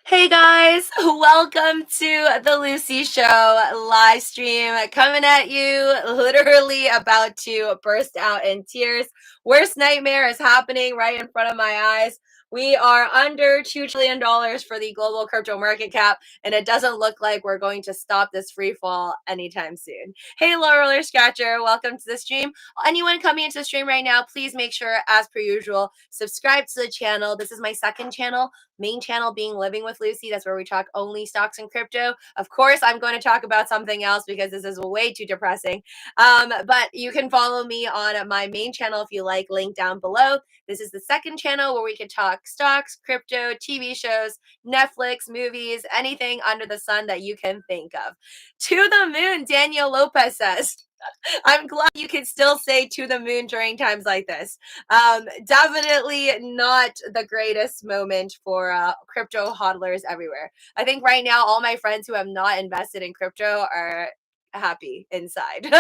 Hey guys, welcome to the Lucy Show live stream coming at you literally about to burst out in tears. Worst nightmare is happening right in front of my eyes. We are under $2 trillion for the global crypto market cap, and it doesn't look like we're going to stop this free fall anytime soon. Hey, Laurel Scratcher, welcome to the stream. Anyone coming into the stream right now, please make sure, as per usual, subscribe to the channel. This is my second channel. Main channel being Living with Lucy. That's where we talk only stocks and crypto. Of course, I'm going to talk about something else because this is way too depressing. But you can follow me on my main channel if you like, link down below. This is the second channel where we can talk stocks, crypto, TV shows, Netflix, movies, anything under the sun that you can think of. To the moon, Daniel Lopez says. I'm glad you can still say to the moon during times like this. Definitely not the greatest moment for crypto hodlers everywhere. I think right now all my friends who have not invested in crypto are happy inside.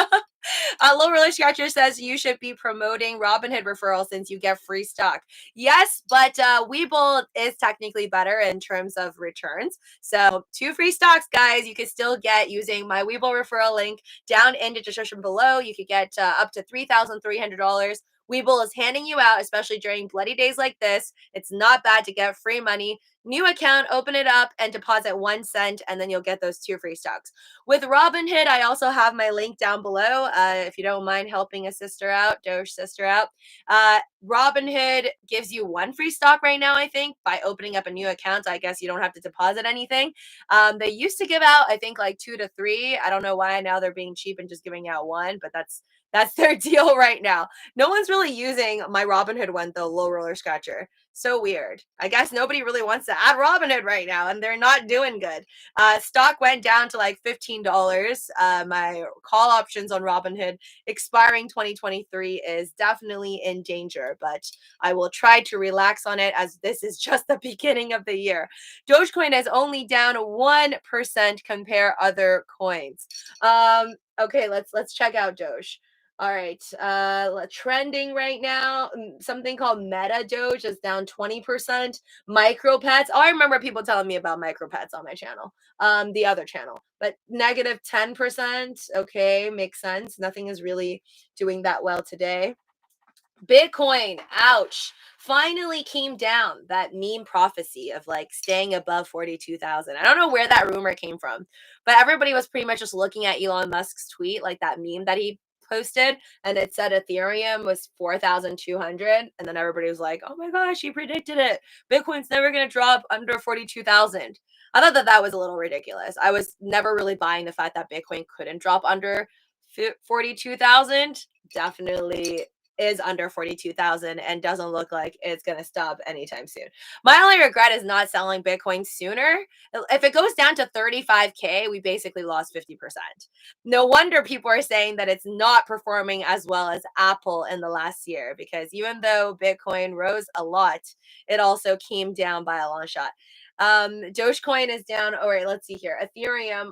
Low Roller Scratcher says you should be promoting Robinhood referral since you get free stock. Yes, but Webull is technically better in terms of returns. So 2 free stocks, guys, you can still get using my Webull referral link down in the description below. You could get up to $3,300. Webull is handing you out, especially during bloody days like this. It's not bad to get free money. New account, open it up and deposit 1 cent, and then you'll get those 2 free stocks. With Robinhood, I also have my link down below. If you don't mind helping a sister out, Doge sister out. Robinhood gives you 1 free stock right now, I think, by opening up a new account. I guess you don't have to deposit anything. They used to give out, I think, like 2 to 3. I don't know why now they're being cheap and just giving out 1, but that's their deal right now. No one's really using my Robinhood one though, Low Roller Scratcher. So weird. I guess nobody really wants to add Robinhood right now, and they're not doing good. Stock went down to like $15. My call options on Robinhood expiring 2023 is definitely in danger, but I will try to relax on it as this is just the beginning of the year. Dogecoin is only down 1% compare other coins. Okay, let's check out Doge. All right, trending right now, something called Meta Doge is down 20%. Micro pets. Oh, I remember people telling me about micro pets on my channel, the other channel, but negative 10%. Okay, makes sense. Nothing is really doing that well today. Bitcoin, ouch, finally came down. That meme prophecy of like staying above 42,000. I don't know where that rumor came from, but everybody was pretty much just looking at Elon Musk's tweet, like that meme that he posted, and it said Ethereum was 4,200, and then everybody was like, oh my gosh, he predicted it. Bitcoin's never going to drop under 42,000. I thought that was a little ridiculous. I was never really buying the fact that Bitcoin couldn't drop under 42,000. Definitely is under 42,000 and doesn't look like it's going to stop anytime soon. My only regret is not selling Bitcoin sooner. If it goes down to 35K, we basically lost 50%. No wonder people are saying that it's not performing as well as Apple in the last year, because even though Bitcoin rose a lot, it also came down by a long shot. Dogecoin is down. All right, let's see here. Ethereum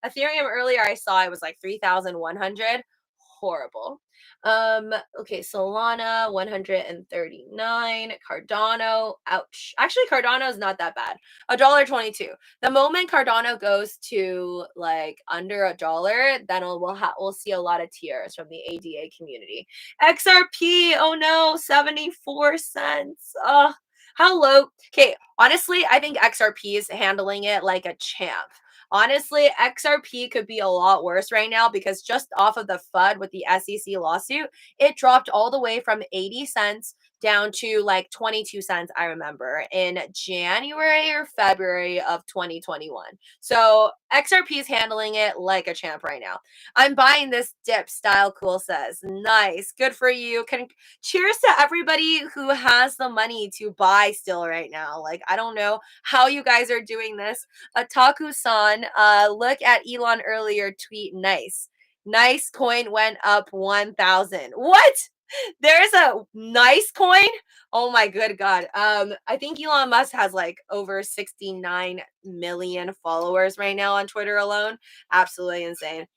earlier I saw it was like 3,100. Horrible. Okay, Solana 139, Cardano, ouch. Actually, Cardano is not that bad. $1.22. The moment Cardano goes to like under $1, then we'll see a lot of tears from the ADA community. XRP, oh no, 74 cents. How low? Okay, honestly, I think XRP is handling it like a champ. Honestly, XRP could be a lot worse right now because just off of the FUD with the SEC lawsuit, it dropped all the way from 80 cents down to like 22 cents, I remember, in January or February of 2021. So XRP is handling it like a champ right now. I'm buying this dip, Style Cool says. Nice. Good for you. Cheers to everybody who has the money to buy still right now. Like, I don't know how you guys are doing this. Ataku-san, look at Elon earlier tweet. Nice coin went up 1,000. What? There's a nice coin? Oh my good God. I think Elon Musk has like over 69 million followers right now on Twitter alone. Absolutely insane.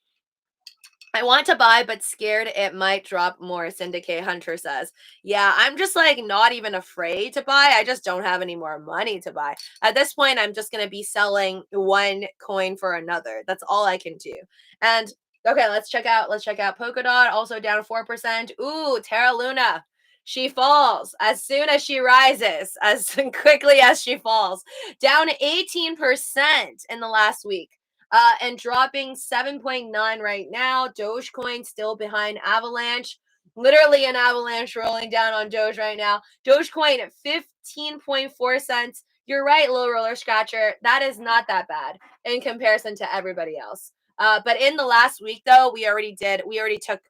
I want to buy, but scared it might drop more, Syndicate Hunter says. Yeah, I'm just like not even afraid to buy. I just don't have any more money to buy. At this point, I'm just going to be selling one coin for another. That's all I can do. And okay, let's check out Polkadot, also down 4%. Ooh, Terra Luna. She falls as soon as she rises, as quickly as she falls. Down 18% in the last week. And dropping 7.9 right now. Dogecoin still behind Avalanche. Literally an avalanche rolling down on Doge right now. Dogecoin at 15.4 cents. You're right, Low Roller Scratcher. That is not that bad in comparison to everybody else. But in the last week, though, we already took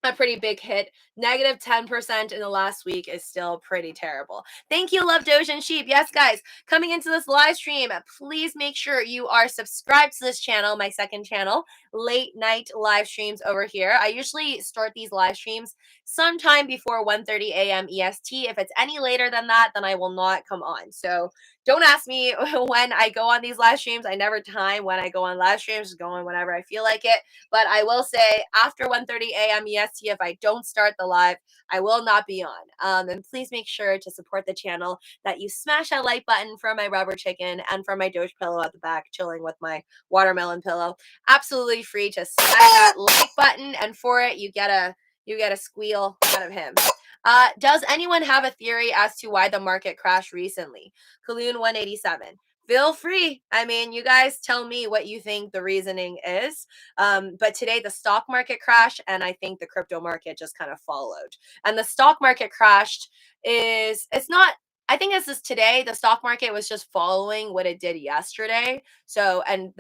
a pretty big hit. Negative 10% in the last week is still pretty terrible. Thank you, Love Doge and Sheep. Yes, guys, coming into this live stream, please make sure you are subscribed to this channel, my second channel, late night live streams over here. I usually start these live streams sometime before 1:30 a.m. EST. If it's any later than that, then I will not come on. So don't ask me when I go on these live streams. I never time when I go on live streams, just go on whenever I feel like it. But I will say after 1:30 a.m. EST, if I don't start the live, I will not be on. And please make sure to support the channel, that you smash that like button for my rubber chicken and for my Doge pillow at the back, chilling with my watermelon pillow. Absolutely free to smash that like button, and for it, you get a squeal out of him. Does anyone have a theory as to why the market crashed recently? Kaloon 187. Feel free. I mean, you guys tell me what you think the reasoning is. But today the stock market crashed, and I think the crypto market just kind of followed. And the stock market crashed it's not. I think this is today. The stock market was just following what it did yesterday. So, and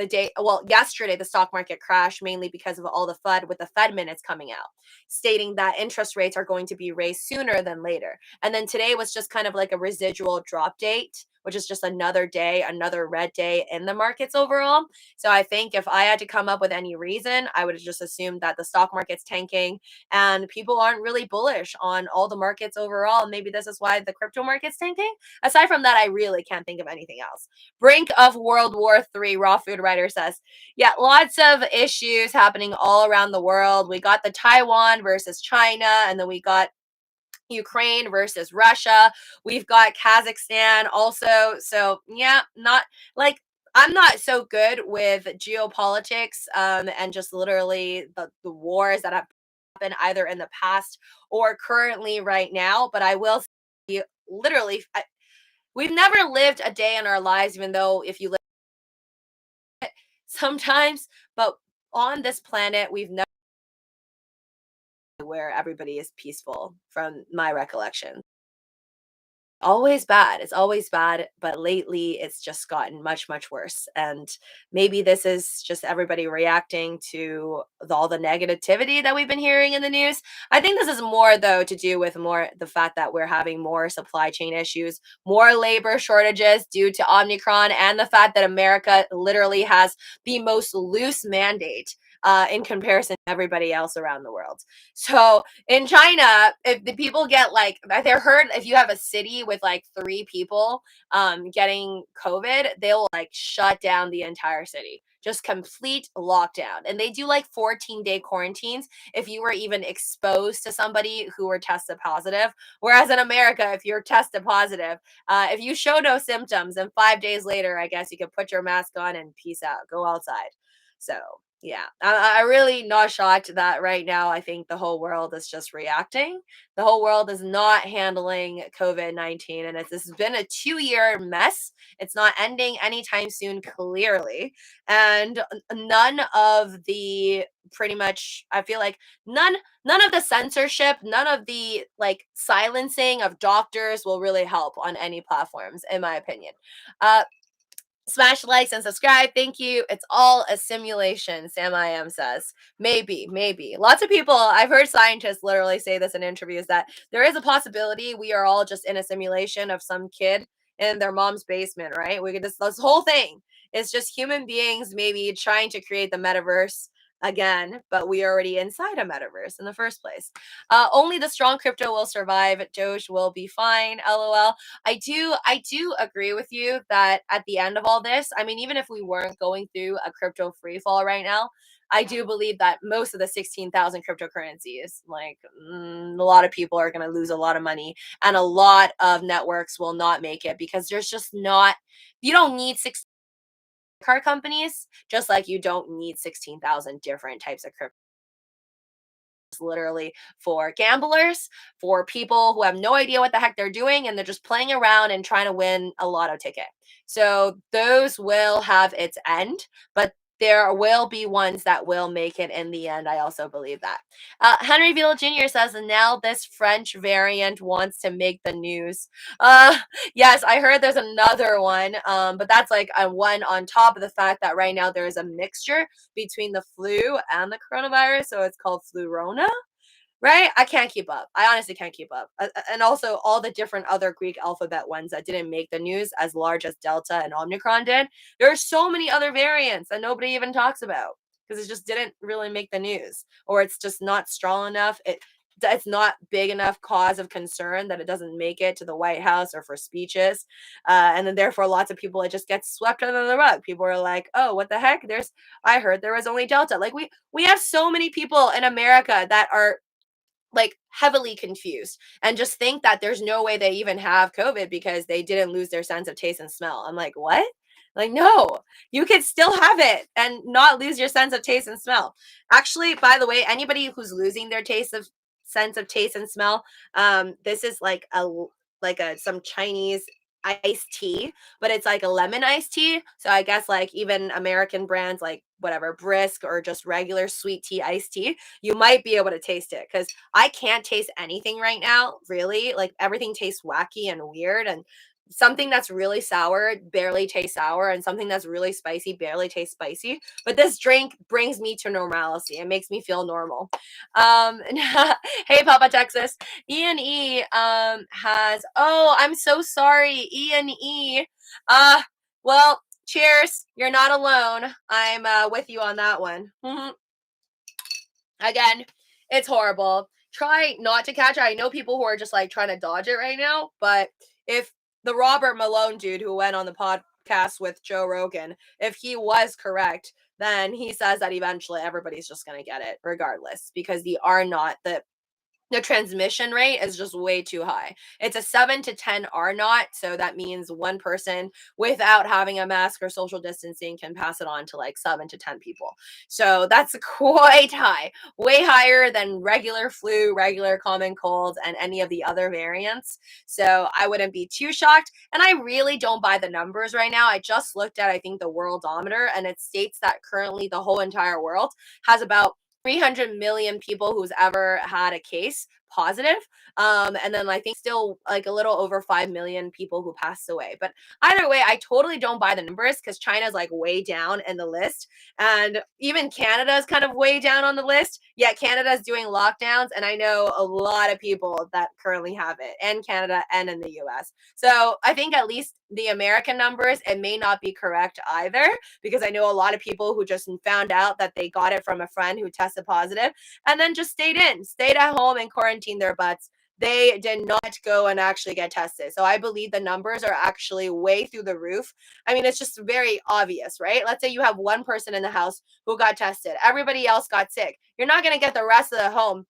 yesterday the stock market crashed mainly because of all the FUD, with the Fed minutes coming out stating that interest rates are going to be raised sooner than later. And then today was just kind of like a residual drop date, which is just another day, another red day in the markets overall. So I think if I had to come up with any reason, I would have just assumed that the stock market's tanking and people aren't really bullish on all the markets overall. Maybe this is why the crypto market's tanking. Aside from that, I really can't think of anything else. Brink of World War III, Raw Food Writer says, yeah, lots of issues happening all around the world. We got the Taiwan versus China, and then we got Ukraine versus Russia. We've got Kazakhstan also. So, yeah, not like I'm not so good with geopolitics and just literally the wars that have happened either in the past or currently right now. But I will say, literally, we've never lived a day in our lives, even though if you live sometimes, but on this planet, we've never where everybody is peaceful from my recollection. Always bad. It's always bad, but lately it's just gotten much, much worse. And maybe this is just everybody reacting to all the negativity that we've been hearing in the news. I think this is more, though, to do with more the fact that we're having more supply chain issues, more labor shortages due to Omicron, and the fact that America literally has the most loose mandate in comparison to everybody else around the world. So in China, if the people get like, they heard if you have a city with like 3 people getting COVID, they'll like shut down the entire city. Just complete lockdown. And they do like 14-day quarantines if you were even exposed to somebody who were tested positive. Whereas in America, if you're tested positive, if you show no symptoms, and 5 days later, I guess you could put your mask on and peace out, go outside. So yeah, I really not shocked that right now. I think the whole world is just reacting. The whole world is not handling COVID-19, and this has been a 2-year mess. It's not ending anytime soon, clearly. And none of the pretty much, I feel like none of the censorship, none of the like silencing of doctors will really help on any platforms, in my opinion. Uh, Smash likes and subscribe. Thank you. It's all a simulation, Sam I am says. Maybe, maybe. Lots of people, I've heard scientists literally say this in interviews, that there is a possibility we are all just in a simulation of some kid in their mom's basement, right? We could this whole thing is just human beings maybe trying to create the metaverse again, but we are already inside a metaverse in the first place. Only the strong crypto will survive. Doge will be fine. LOL. I do agree with you that at the end of all this, I mean, even if we weren't going through a crypto free fall right now, I do believe that most of the 16,000 cryptocurrencies, like a lot of people are going to lose a lot of money, and a lot of networks will not make it because there's just not, you don't need six car companies, just like you don't need 16,000 different types of crypto. Literally for gamblers, for people who have no idea what the heck they're doing and they're just playing around and trying to win a lotto ticket. So those will have its end, but there will be ones that will make it in the end. I also believe that. Henry Villa Jr. says, now this French variant wants to make the news. Yes, I heard there's another one, but that's like a one on top of the fact that right now there is a mixture between the flu and the coronavirus. So it's called Flurona, right? I can't keep up. I honestly can't keep up. And also all the different other Greek alphabet ones that didn't make the news as large as Delta and Omicron did. There are so many other variants that nobody even talks about because it just didn't really make the news, or it's just not strong enough. It's not big enough cause of concern that it doesn't make it to the White House or for speeches. And then therefore lots of people, it just gets swept under the rug. People are like, oh, what the heck? I heard there was only Delta. Like we have so many people in America that are like heavily confused and just think that there's no way they even have COVID because they didn't lose their sense of taste and smell. I'm like, what? Like, no, you could still have it and not lose your sense of taste and smell. Actually, by the way, anybody who's losing their taste of sense of taste and smell, this is like a some Chinese iced tea, but it's like a lemon iced tea. So I guess like even American brands like whatever Brisk or just regular sweet tea iced tea, you might be able to taste it because I can't taste anything right now, really. Like everything tastes wacky and weird, and something that's really sour barely tastes sour, and something that's really spicy barely tastes spicy. But this drink brings me to normalcy. It makes me feel normal. Hey, Papa Texas. Has, oh, I'm so sorry, E. Well, cheers. You're not alone. I'm with you on that one. Again, it's horrible. Try not to catch it. I know people who are just like trying to dodge it right now, but if the Robert Malone dude who went on the podcast with Joe Rogan, if he was correct, then he says that eventually everybody's just going to get it regardless because the transmission rate is just way too high. It's a 7 to 10 R naught, so that means one person without having a mask or social distancing can pass it on to like 7 to 10 people. So that's quite high, way higher than regular flu, regular common cold, and any of the other variants. So I wouldn't be too shocked. And I really don't buy the numbers right now. I just looked at, I think, the worldometer, and it states that currently the whole entire world has about 300 million people who's ever had a case positive. And then I think still like a little over 5 million people who passed away. But either way, I totally don't buy the numbers because China's like way down in the list. And even Canada is kind of way down on the list. Yet Canada's doing lockdowns. And I know a lot of people that currently have it in Canada and in the US. So I think at least the American numbers, it may not be correct either because I know a lot of people who just found out that they got it from a friend who tested positive and then just stayed at home and quarantined their butts. They did not go and actually get tested. So I believe the numbers are actually way through the roof. I mean, it's just very obvious, right? Let's say you have one person in the house who got tested, everybody else got sick. You're not going to get the rest of the home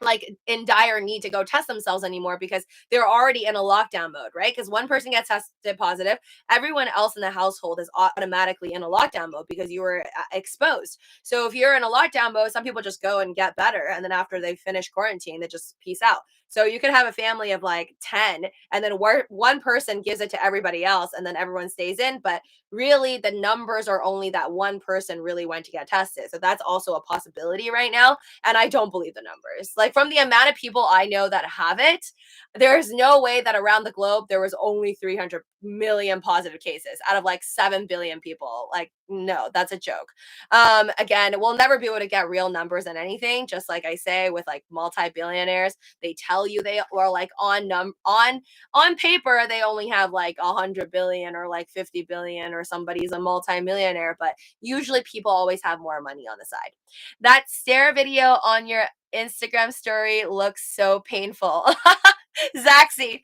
like in dire need to go test themselves anymore because they're already in a lockdown mode, right? Because one person gets tested positive, everyone else in the household is automatically in a lockdown mode because you were exposed. So if you're in a lockdown mode, some people just go and get better, and then after they finish quarantine, they just peace out. So you could have a family of like 10, and then one person gives it to everybody else, and then everyone stays in. But really, the numbers are only that one person really went to get tested. So that's also a possibility right now. And I don't believe the numbers. Like from the amount of people I know that have it, there's no way that around the globe there was only 300 million positive cases out of like 7 billion people. Like, no, that's a joke. Again, we'll never be able to get real numbers on anything. Just like I say with like multi-billionaires, they tell tell you they or like on paper they only have like 100 billion or like 50 billion, or somebody's a multimillionaire, but usually people always have more money on the side. That stare video on your Instagram story looks so painful. Zaxi.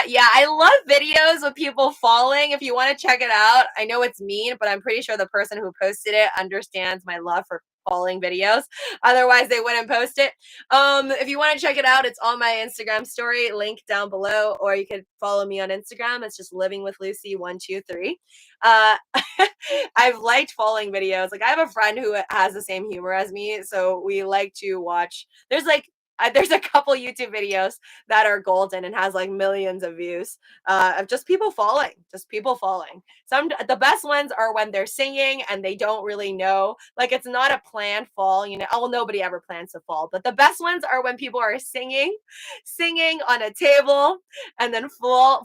Yeah, I love videos of people falling. If you want to check it out, I know it's mean, but I'm pretty sure the person who posted it understands my love for falling videos. Otherwise, they wouldn't post it. If you want to check it out, it's on my Instagram story, link down below, or you could follow me on Instagram. It's just living with Lucy 123. Uh, I've liked falling videos. Like I have a friend who has the same humor as me, so we like to watch. There's a couple YouTube videos that are golden and has like millions of views of just people falling, the best ones are when they're singing and they don't really know, like it's not a planned fall, you know. Oh, nobody ever plans to fall, but the best ones are when people are singing on a table and then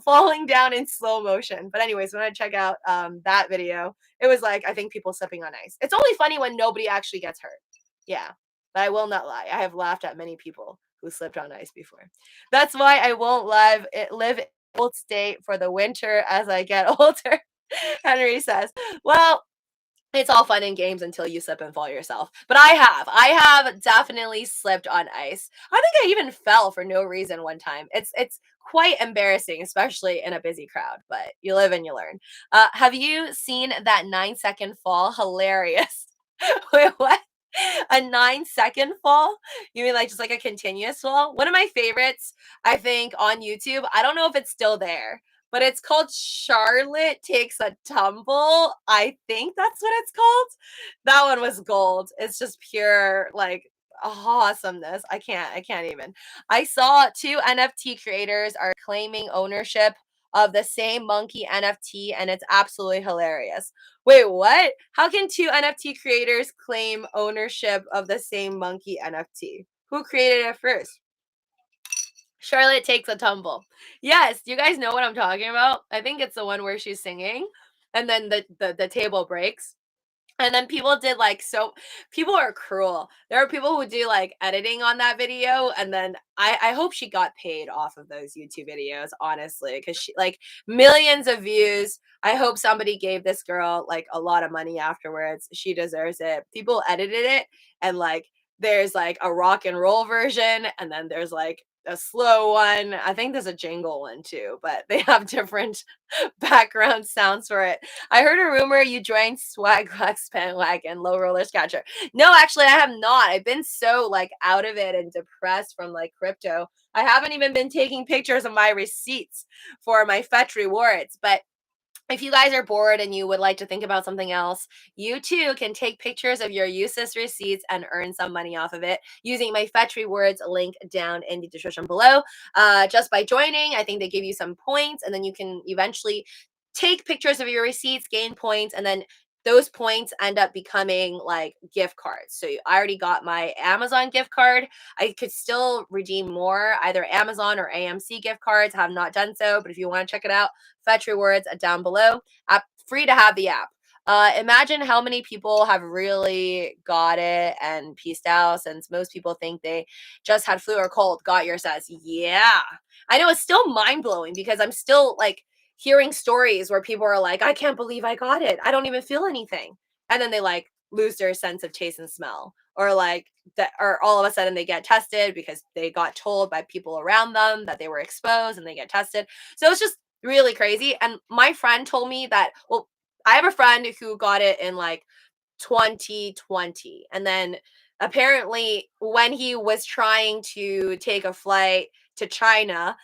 falling down in slow motion. But anyways, when I check out that video, it was like, I think people slipping on ice. It's only funny when nobody actually gets hurt. Yeah. But I will not lie. I have laughed at many people who slipped on ice before. That's why I won't live in old state for the winter as I get older. Henry says. Well, it's all fun and games until you slip and fall yourself. But I have definitely slipped on ice. I think I even fell for no reason one time. It's quite embarrassing, especially in a busy crowd, but you live and you learn. Have you seen that 9-second fall? Hilarious. Wait, what? A 9-second fall? You mean like just like a continuous fall? One of my favorites, I think, on YouTube. I don't know if it's still there, but it's called Charlotte Takes a Tumble. I think that's what it's called. That one was gold. It's just pure like awesomeness. I can't even. I saw two NFT creators are claiming ownership of the same monkey NFT, and it's absolutely hilarious. Wait, what? How can two NFT creators claim ownership of the same monkey NFT? Who created it first? Charlotte Takes a Tumble. Yes, you guys know what I'm talking about. I think it's the one where she's singing and then the table breaks. And then people did like, so people are cruel. There are people who do like editing on that video, and then I hope she got paid off of those YouTube videos, honestly, because she like millions of views. I hope somebody gave this girl like a lot of money afterwards. She deserves it. People edited it, and like there's like a rock and roll version, and then there's like a slow one. I think there's a jingle one too, but they have different background sounds for it. I heard a rumor you joined Swagbucks bandwagon, low roller scatcher. No, actually, I have not. I've been so like out of it and depressed from like crypto. I haven't even been taking pictures of my receipts for my fetch rewards. But if you guys are bored and you would like to think about something else, you too can take pictures of your useless receipts and earn some money off of it using my Fetch Rewards link down in the description below. Just by joining, I think they give you some points, and then you can eventually take pictures of your receipts, gain points, and then those points end up becoming like gift cards. So I already got my Amazon gift card. I could still redeem more, either Amazon or AMC gift cards. Have not done so, but if you want to check it out, Fetch Rewards down below. App free to have the app. Imagine how many people have really got it and pieced out, since most people think they just had flu or cold. Got your says, yeah. I know it's still mind blowing because I'm still like hearing stories where people are like, I can't believe I got it. I don't even feel anything. And then they like lose their sense of taste and smell, or like that, or all of a sudden they get tested because they got told by people around them that they were exposed and they get tested. So it's just really crazy. And my friend told me that, well, I have a friend who got it in like 2020. And then apparently when he was trying to take a flight to China,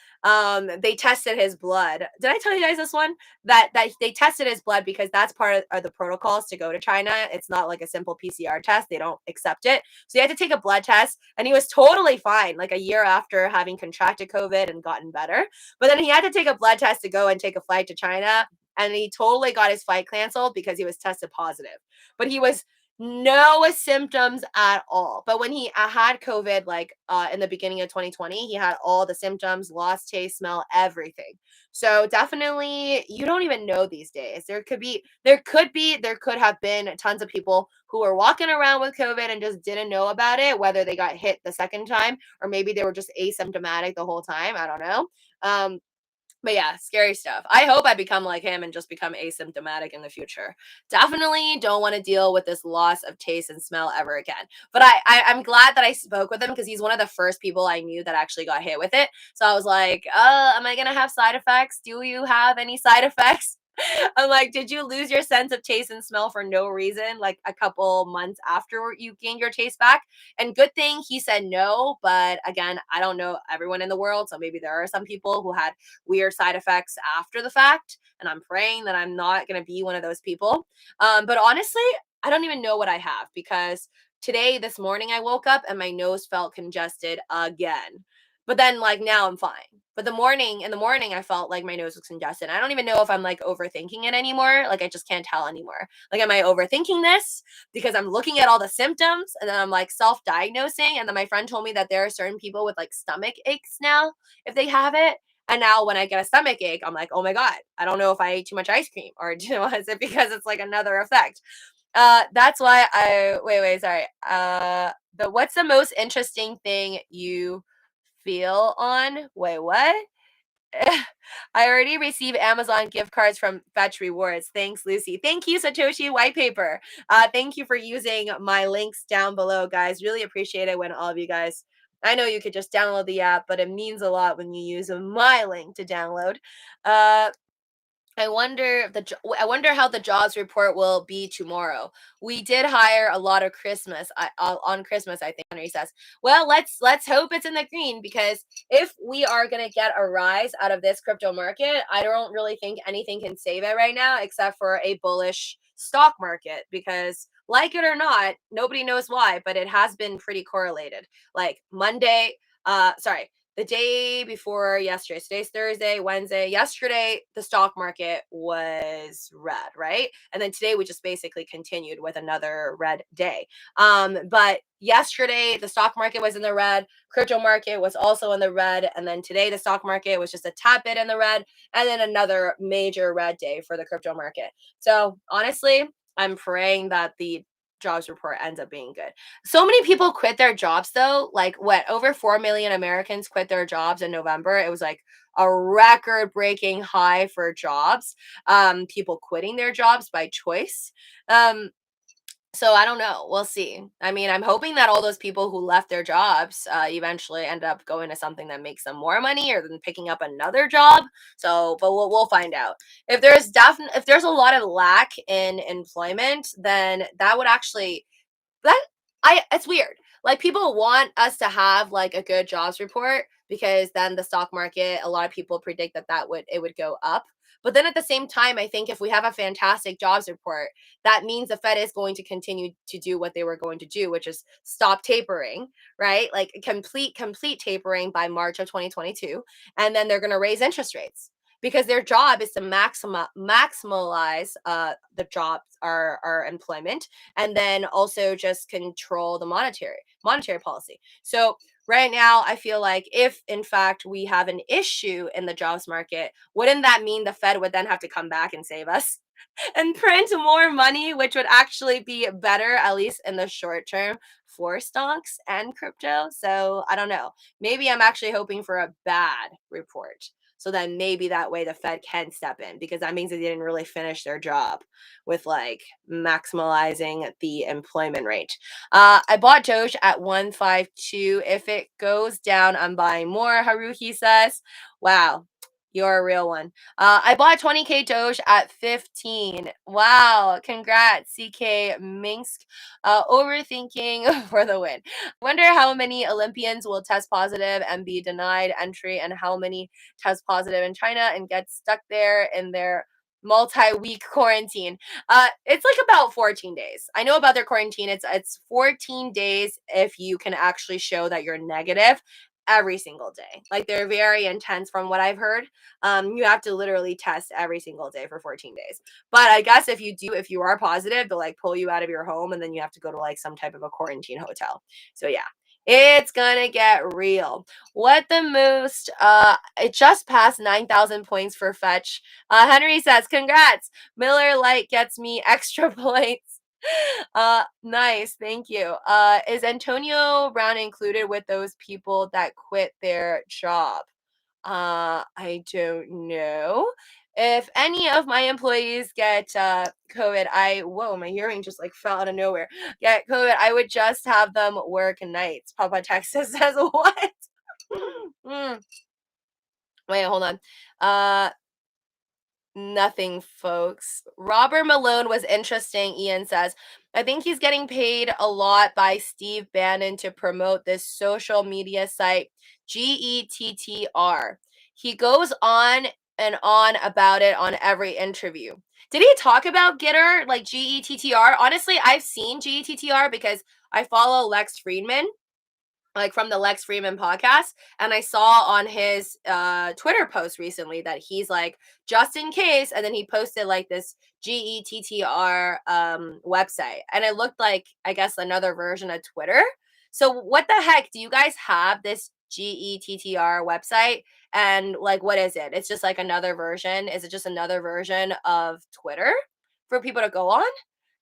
they tested his blood. Did I tell you guys this one? That they tested his blood because that's part of the protocols to go to China. It's not like a simple PCR test. They don't accept it. So he had to take a blood test, and he was totally fine like a year after having contracted COVID and gotten better. But then he had to take a blood test to go and take a flight to China, and he totally got his flight canceled because he was tested positive. But he was No symptoms at all. But when he had COVID, like in the beginning of 2020, he had all the symptoms, lost taste, smell, everything. So definitely, you don't even know these days. There could have been tons of people who were walking around with COVID and just didn't know about it, whether they got hit the second time or maybe they were just asymptomatic the whole time. I don't know. Um, but yeah, scary stuff. I hope I become like him and just become asymptomatic in the future. Definitely don't want to deal with this loss of taste and smell ever again. But I'm glad that I spoke with him because he's one of the first people I knew that actually got hit with it. So I was like, am I gonna have side effects? Do you have any side effects? I'm like, did you lose your sense of taste and smell for no reason, like a couple months after you gained your taste back? And good thing he said no. But again, I don't know everyone in the world. So maybe there are some people who had weird side effects after the fact. And I'm praying that I'm not going to be one of those people. But honestly, I don't even know what I have because this morning, I woke up and my nose felt congested again. But then, like, now I'm fine. But in the morning, I felt like my nose was congested. I don't even know if I'm like overthinking it anymore. Like, I just can't tell anymore. Like, am I overthinking this because I'm looking at all the symptoms and then I'm like self diagnosing? And then my friend told me that there are certain people with like stomach aches now if they have it. And now when I get a stomach ache, I'm like, oh my God, I don't know if I ate too much ice cream or is it because it's like another effect? That's why wait, sorry. What's the most interesting thing you feel on? Wait, what? I already received Amazon gift cards from Fetch Rewards. Thanks, Lucy. Thank you, Satoshi White Paper. Thank you for using my links down below, guys. Really appreciate it when all of you guys. I know you could just download the app, but it means a lot when you use my link to download. Uh, I wonder how the jobs report will be tomorrow. We did hire a lot of Christmas on Christmas. I think Henry says. Well, let's hope it's in the green because if we are gonna get a rise out of this crypto market, I don't really think anything can save it right now except for a bullish stock market because. Like it or not, nobody knows why, but it has been pretty correlated. Like Monday, the day before yesterday, today's Thursday, Wednesday, yesterday, the stock market was red, right? And then today we just basically continued with another red day. But yesterday, the stock market was in the red, crypto market was also in the red. And then today, the stock market was just a tad bit in the red, and then another major red day for the crypto market. So honestly, I'm praying that the jobs report ends up being good. So many people quit their jobs though. Like what? Over 4 million Americans quit their jobs in November. It was like a record breaking high for jobs. People quitting their jobs by choice. Um, so I don't know. We'll see. I mean, I'm hoping that all those people who left their jobs eventually end up going to something that makes them more money, or then picking up another job. So, but we'll find out. If there's a lot of lack in employment, then that would actually that I it's weird. Like people want us to have like a good jobs report because then the stock market, a lot of people predict that it would go up. But then at the same time, I think if we have a fantastic jobs report, that means the Fed is going to continue to do what they were going to do, which is stop tapering, right? Like complete tapering by March of 2022, and then they're going to raise interest rates because their job is to maximize the jobs our employment, and then also just control the monetary policy. So right now I feel like if in fact we have an issue in the jobs market, wouldn't that mean the Fed would then have to come back and save us and print more money, which would actually be better, at least in the short term, for stocks and crypto? So I don't know. Maybe I'm actually hoping for a bad report. So then maybe that way the Fed can step in because that means they didn't really finish their job with like maximizing the employment rate. I bought Doge at 152. If it goes down, I'm buying more, Haruhi says. Wow. You're a real one. I bought 20K Doge at 15. Wow. Congrats, CK Minsk. Overthinking for the win. Wonder how many Olympians will test positive and be denied entry, and how many test positive in China and get stuck there in their multi-week quarantine. It's like about 14 days. I know about their quarantine. It's 14 days if you can actually show that you're negative. every single day. Like they're very intense from what I've heard. You have to literally test every single day for 14 days. But I guess if you are positive, they'll like pull you out of your home and then you have to go to like some type of a quarantine hotel. So yeah, it's gonna get real. What the most, it just passed 9,000 points for fetch. Henry says, congrats. Miller Lite gets me extra points. Nice, thank you. Is Antonio Brown included with those people that quit their job? I don't know. If any of my employees get COVID, whoa, my hearing just like fell out of nowhere. Get COVID, I would just have them work nights. Papa Texas says what? Mm. Wait, hold on. Nothing, folks. Robert Malone was interesting, Ian says. I think he's getting paid a lot by Steve Bannon to promote this social media site, GETTR. He goes on and on about it on every interview. Did he talk about Gitter, like GETTR? Honestly, I've seen GETTR because I follow Lex Friedman, like from the Lex Friedman podcast, and I saw on his Twitter post recently that he's like, just in case, and then he posted like this GETTR website, and it looked like, I guess, another version of Twitter. So what the heck, do you guys have this GETTR website? And like, what is it? It's just like another version. Is it just another version of Twitter for people to go on?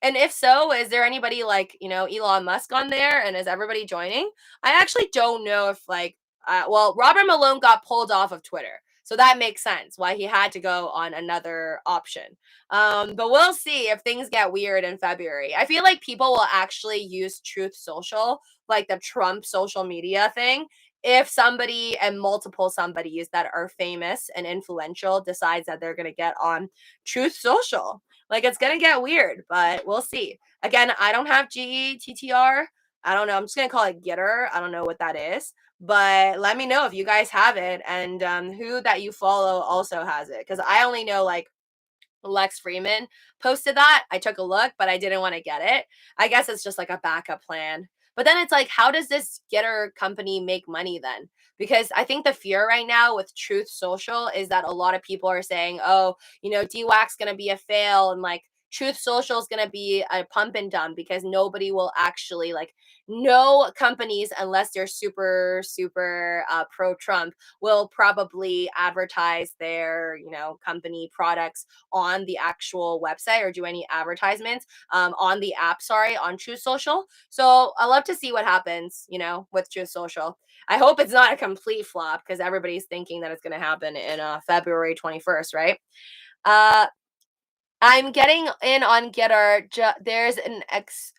And if so, is there anybody like, Elon Musk on there? And is everybody joining? I actually don't know if like, well, Robert Malone got pulled off of Twitter. So that makes sense why he had to go on another option. But we'll see if things get weird in February. I feel like people will actually use Truth Social, like the Trump social media thing, if somebody and multiple somebodies that are famous and influential decides that they're going to get on Truth Social. Like it's gonna get weird, but we'll see. Again, I don't have GETTR. I don't know. I'm just gonna call it Gitter. I don't know what that is, but let me know if you guys have it and who that you follow also has it. Because I only know like Lex Freeman posted that. I took a look, but I didn't want to get it. I guess it's just like a backup plan. But then it's like, how does this Getter company make money then? Because I think the fear right now with Truth Social is that a lot of people are saying, oh, DWAC's going to be a fail and like Truth Social is going to be a pump and dump because nobody will actually like, no companies, unless they're super, super pro Trump, will probably advertise their, company products on the actual website or do any advertisements on the app, on Truth Social. So I love to see what happens, with Truth Social. I hope it's not a complete flop because everybody's thinking that it's going to happen in February 21st, right? I'm getting in on Getter. There's an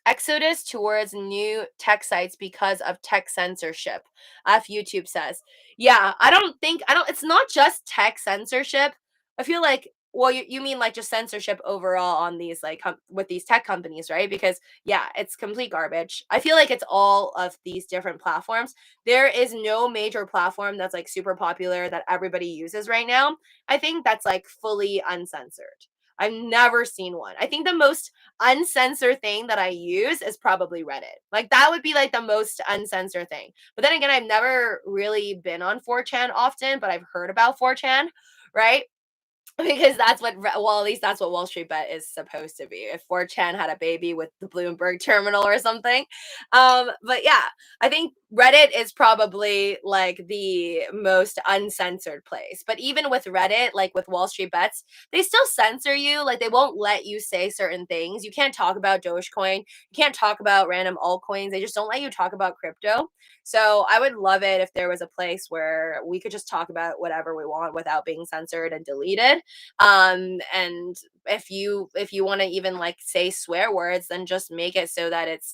exodus towards new tech sites because of tech censorship. YouTube says, yeah, it's not just tech censorship. I feel like, well, you mean like just censorship overall on these, like, with these tech companies, right? Because, yeah, it's complete garbage. I feel like it's all of these different platforms. There is no major platform that's like super popular that everybody uses right now. I think that's like fully uncensored. I've never seen one. I think the most uncensored thing that I use is probably Reddit. Like that would be like the most uncensored thing. But then again, I've never really been on 4chan often, but I've heard about 4chan, right? Because that's what, well, at least that's what Wall Street Bet is supposed to be. If 4chan had a baby with the Bloomberg terminal or something. But yeah, I think Reddit is probably like the most uncensored place. But even with Reddit, like with Wall Street Bets, they still censor you. Like they won't let you say certain things. You can't talk about Dogecoin. You can't talk about random altcoins. They just don't let you talk about crypto. So I would love it if there was a place where we could just talk about whatever we want without being censored and deleted. And if you want to even like say swear words, then just make it so that it's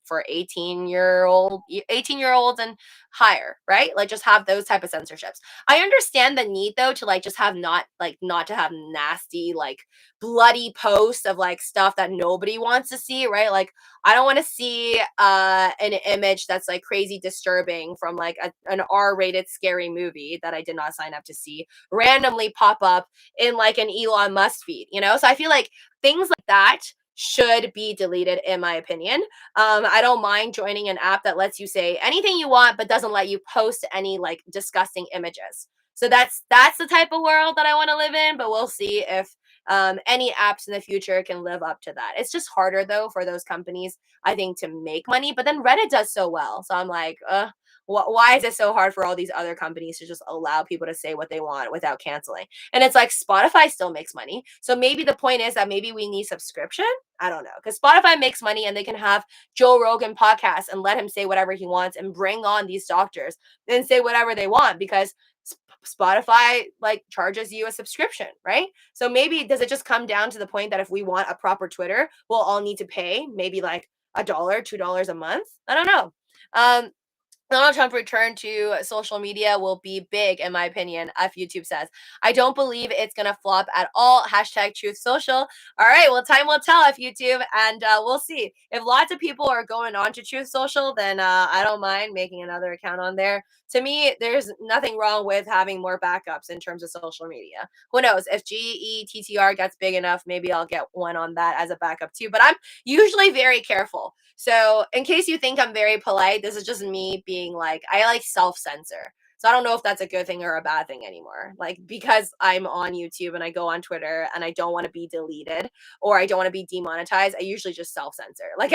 for 18-year-olds and higher, right? Like just have those type of censorships. I understand the need though to like just have not to have nasty like bloody posts of like stuff that nobody wants to see, right? Like I don't want to see an image that's like crazy disturbing from like an R-rated scary movie that I did not sign up to see randomly pop up in like an Elon Musk feed, So I feel like things like that should be deleted, in my opinion. I don't mind joining an app that lets you say anything you want, but doesn't let you post any like disgusting images. So that's the type of world that I want to live in. But we'll see if any apps in the future can live up to that. It's just harder though for those companies, I think, to make money. But then Reddit does so well, so I'm like, why is it so hard for all these other companies to just allow people to say what they want without canceling? And it's like Spotify still makes money. So maybe the point is that maybe we need subscription. I don't know. Because Spotify makes money and they can have Joe Rogan podcast and let him say whatever he wants and bring on these doctors and say whatever they want because Spotify like charges you a subscription, right? So maybe does it just come down to the point that if we want a proper Twitter, we'll all need to pay maybe like $1, $2 a month? I don't know. Donald Trump return to social media will be big, in my opinion, if YouTube says. I don't believe it's going to flop at all. Hashtag truth social. All right, well, time will tell if YouTube, and we'll see. If lots of people are going on to truth social, then I don't mind making another account on there. To me, there's nothing wrong with having more backups in terms of social media. Who knows? If GETTR gets big enough, maybe I'll get one on that as a backup too. But I'm usually very careful. So, in case you think I'm very polite, this is just me being like, I like self censor. So, I don't know if that's a good thing or a bad thing anymore. Like, because I'm on YouTube and I go on Twitter and I don't want to be deleted or I don't want to be demonetized, I usually just self censor. Like,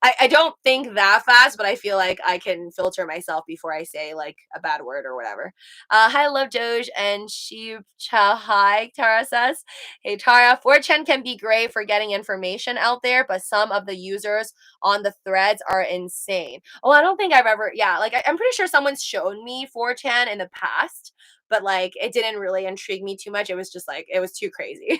I don't think that fast, but I feel like I can filter myself before I say like a bad word or whatever. Hi, love Doge and she hi, Tara says. Hey, Tara, 4chan can be great for getting information out there, but some of the users on the threads are insane. Oh, I don't think I've ever, yeah, like I'm pretty sure someone's shown me 4chan in the past, but like it didn't really intrigue me too much. It was just like, it was too crazy.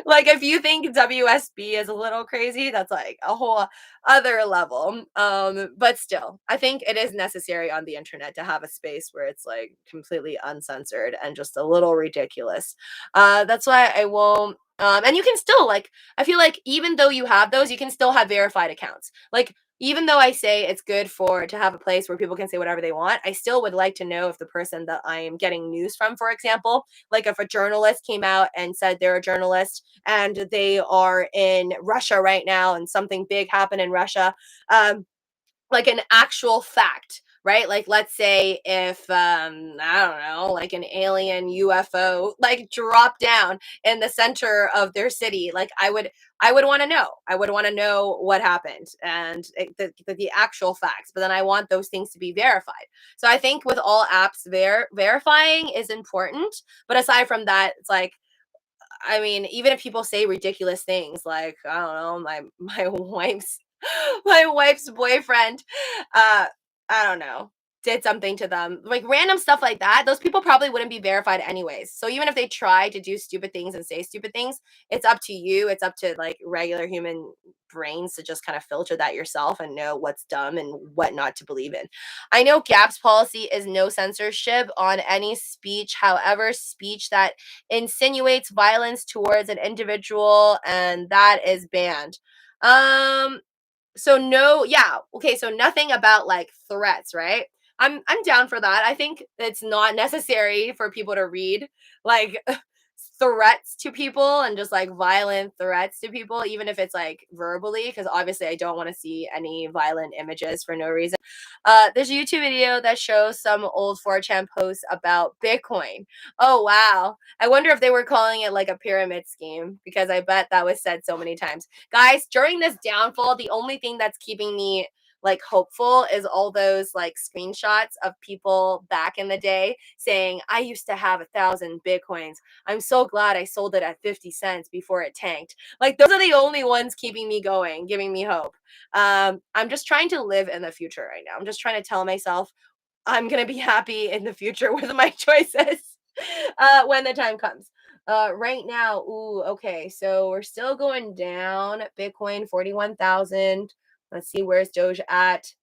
Like if you think WSB is a little crazy, that's like a whole other level. But still, I think it is necessary on the internet to have a space where it's like completely uncensored and just a little ridiculous. That's why I won't. And you can still like, I feel like even though you have those, you can still have verified accounts. Like even though I say it's good for to have a place where people can say whatever they want, I still would like to know if the person that I am getting news from, for example, like if a journalist came out and said they're a journalist and they are in Russia right now and something big happened in Russia, like an actual fact, right? Like let's say if I don't know, like an alien UFO like dropped down in the center of their city, like I would want to know. I would want to know what happened and the actual facts. But then I want those things to be verified. So I think with all apps, verifying is important. But aside from that, it's like I mean, even if people say ridiculous things like, I don't know, my wife's my wife's boyfriend, I don't know, did something to them, like random stuff like that, those people probably wouldn't be verified anyways. So even if they try to do stupid things and say stupid things, it's up to you. It's up to like regular human brains to just kind of filter that yourself and know what's dumb and what not to believe in. I know GAP's policy is no censorship on any speech. However, speech that insinuates violence towards an individual and that is banned. Um so no, yeah, okay, so nothing about like threats, right? I'm down for that. I think it's not necessary for people to read like threats to people and just like violent threats to people, even if it's like verbally, because obviously I don't want to see any violent images for no reason. There's a YouTube video that shows some old 4chan posts about Bitcoin. Oh wow. I wonder if they were calling it like a pyramid scheme because I bet that was said so many times. Guys, during this downfall, the only thing that's keeping me like hopeful is all those like screenshots of people back in the day saying, I used to have 1,000 Bitcoins. I'm so glad I sold it at 50 cents before it tanked. Like those are the only ones keeping me going, giving me hope. I'm just trying to live in the future right now. I'm just trying to tell myself I'm going to be happy in the future with my choices when the time comes. Right now, ooh, okay, so we're still going down. Bitcoin 41,000. Let's see, where's Doge at?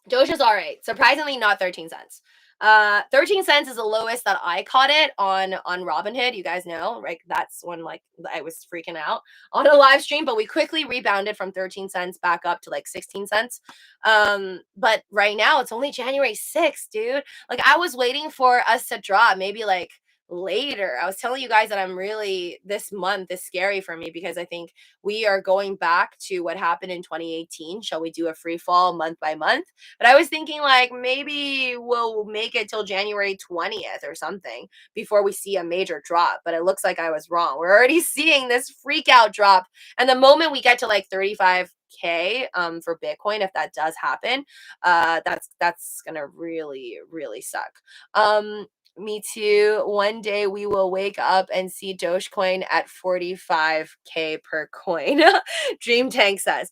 Doge is all right. Surprisingly, not 13 cents. 13 cents is the lowest that I caught it on Robinhood. You guys know, right? That's when like I was freaking out on a live stream, but we quickly rebounded from 13 cents back up to like 16 cents. But right now it's only January 6th, dude. Like I was waiting for us to drop maybe like later. I was telling you guys that this month is scary for me because I think we are going back to what happened in 2018. Shall we do a free fall month by month? But I was thinking like maybe we'll make it till January 20th or something before we see a major drop. But it looks like I was wrong. We're already seeing this freak out drop. And the moment we get to like 35K for Bitcoin, if that does happen, that's gonna really suck. Me too. One day we will wake up and see Dogecoin at 45K per coin. Dream Tank says.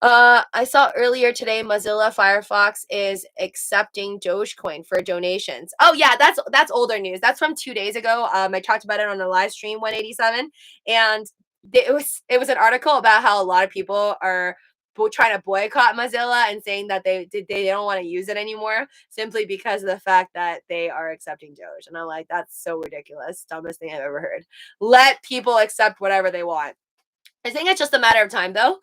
I saw earlier today Mozilla Firefox is accepting Dogecoin for donations. Oh yeah, that's older news. That's from 2 days ago. I talked about it on the live stream 187, and it was an article about how a lot of people are trying to boycott Mozilla and saying that they don't want to use it anymore simply because of the fact that they are accepting Doge. And I'm like, that's so ridiculous, dumbest thing I've ever heard. Let people accept whatever they want. I think it's just a matter of time though,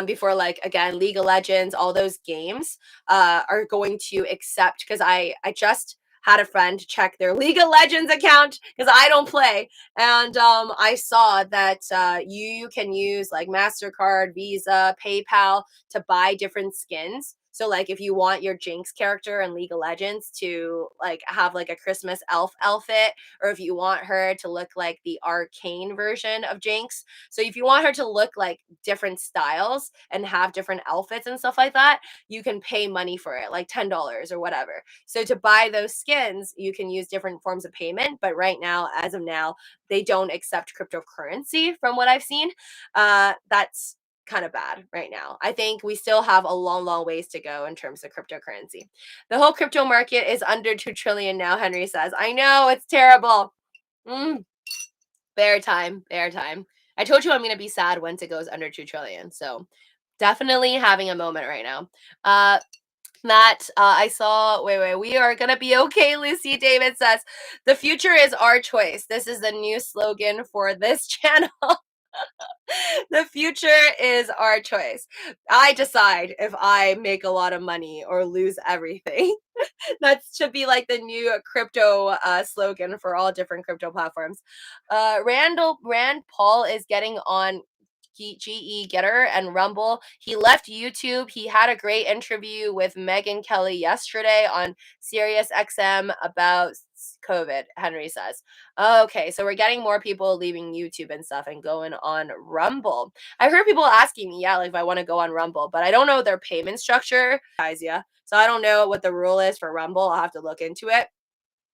before like again, League of Legends, all those games are going to accept because I just had a friend check their League of Legends account because I don't play, and I saw that you can use like MasterCard, Visa, PayPal to buy different skins. So like if you want your Jinx character in League of Legends to like have like a Christmas elf outfit, or if you want her to look like the arcane version of Jinx, so if you want her to look like different styles and have different outfits and stuff like that, you can pay money for it, like $10 or whatever. So to buy those skins, you can use different forms of payment. But right now, as of now, they don't accept cryptocurrency from what I've seen. That's kind of bad right now. I think we still have a long ways to go in terms of cryptocurrency. The whole crypto market is under 2 trillion now, Henry says. I know, it's terrible. Mm, bear time, bear time. I told you I'm going to be sad once it goes under 2 trillion. So definitely having a moment right now. Matt, I saw, wait, we are going to be okay, Lucy. David says, the future is our choice. This is the new slogan for this channel. The future is our choice. I decide if I make a lot of money or lose everything. That should be like the new crypto slogan for all different crypto platforms. Rand Paul is getting on GE Getter and Rumble. He left YouTube. He had a great interview with Megyn Kelly yesterday on Sirius XM about COVID, Henry says. Okay, so we're getting more people leaving YouTube and stuff and going on Rumble. I've heard people asking me, yeah, like if I want to go on Rumble, but I don't know their payment structure. Guys, yeah. So I don't know what the rule is for Rumble. I'll have to look into it.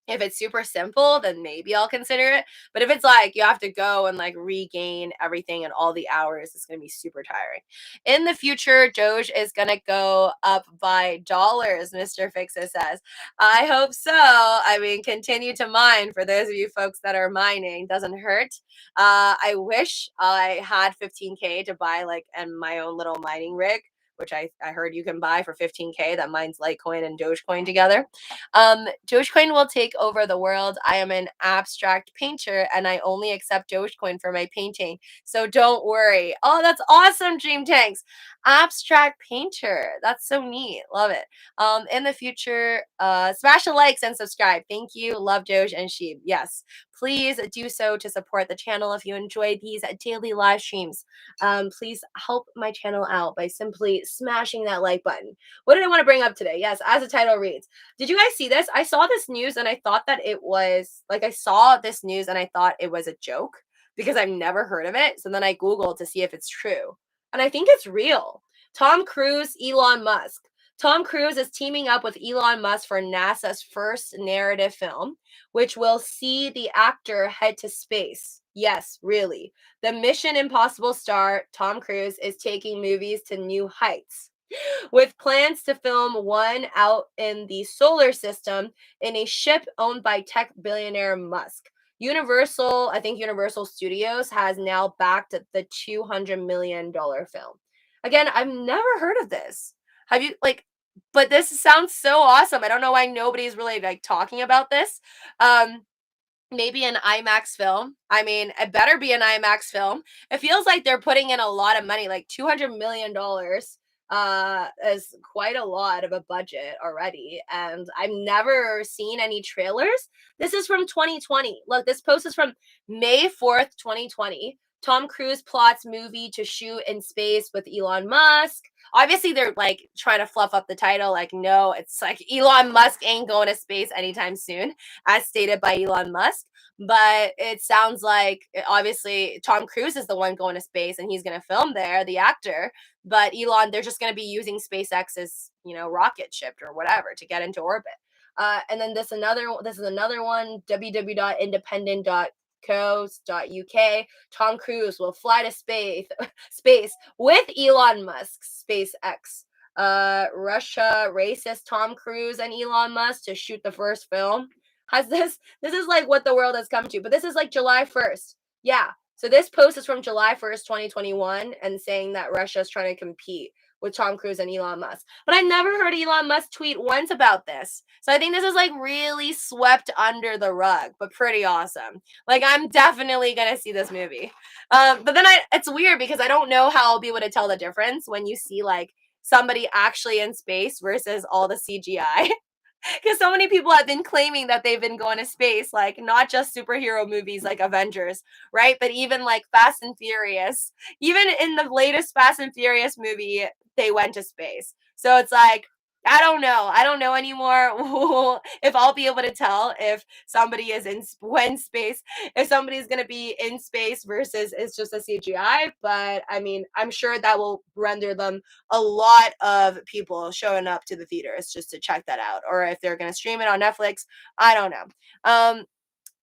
If it's super simple, then maybe I'll consider it. But if it's like you have to go and like regain everything and all the hours, it's going to be super tiring. In the future, Doge is going to go up by dollars, Mr. Fixer says. I hope so. I mean, continue to mine for those of you folks that are mining. Doesn't hurt. I wish I had 15K to buy like my own little mining rig, which I heard you can buy for 15K that mines Litecoin and Dogecoin together. Dogecoin will take over the world. I am an abstract painter and I only accept Dogecoin for my painting. So don't worry. Oh, that's awesome, Dream Tanks. Abstract painter. That's so neat. Love it. In the future, smash the likes and subscribe. Thank you. Love Doge and Sheep. Yes. Please do so to support the channel if you enjoy these daily live streams. Please help my channel out by simply smashing that like button. What did I want to bring up today? Yes, as the title reads. Did you guys see this? I saw this news and I thought that it was like I saw this news and I thought it was a joke because I've never heard of it. So then I Googled to see if it's true. And I think it's real. Tom Cruise, Elon Musk. Tom Cruise is teaming up with Elon Musk for NASA's first narrative film, which will see the actor head to space. Yes, really. The Mission Impossible star, Tom Cruise, is taking movies to new heights with plans to film one out in the solar system in a ship owned by tech billionaire Musk. I think Universal Studios has now backed the $200 million film. Again, I've never heard of this. Have you but this sounds so awesome. I don't know why nobody's really like talking about this. Maybe an IMAX film. I mean, it better be an IMAX film. It feels like they're putting in a lot of money, like $200 million. is quite a lot of a budget already, and I've never seen any trailers. This is from 2020. Look, this post is from May 4th, 2020. Tom Cruise plots movie to shoot in space with Elon Musk. Obviously, they're like trying to fluff up the title. Like, no, it's like Elon Musk ain't going to space anytime soon, as stated by Elon Musk. But it sounds like obviously Tom Cruise is the one going to space and he's going to film there, the actor. But Elon, they're just going to be using SpaceX's, rocket ship or whatever to get into orbit. And then this is another one, www.independent.co.uk. Tom Cruise will fly to space with Elon Musk, SpaceX. Russia racist Tom Cruise and Elon Musk to shoot the first film. This is like what the world has come to, but this is like July 1st. Yeah. So this post is from July 1st, 2021, and saying that Russia is trying to compete with Tom Cruise and Elon Musk. But I never heard Elon Musk tweet once about this. So I think this is like really swept under the rug, but pretty awesome. Like, I'm definitely going to see this movie. But then it's weird because I don't know how I'll be able to tell the difference when you see like somebody actually in space versus all the CGI. Because so many people have been claiming that they've been going to space, like not just superhero movies like Avengers, right? But even like Fast and Furious. Even in the latest Fast and Furious movie, they went to space. So it's like, I don't know. I don't know anymore if I'll be able to tell if somebody is in space, if somebody's going to be in space versus it's just a CGI. But I mean, I'm sure that will render them a lot of people showing up to the theaters just to check that out. Or if they're going to stream it on Netflix, I don't know.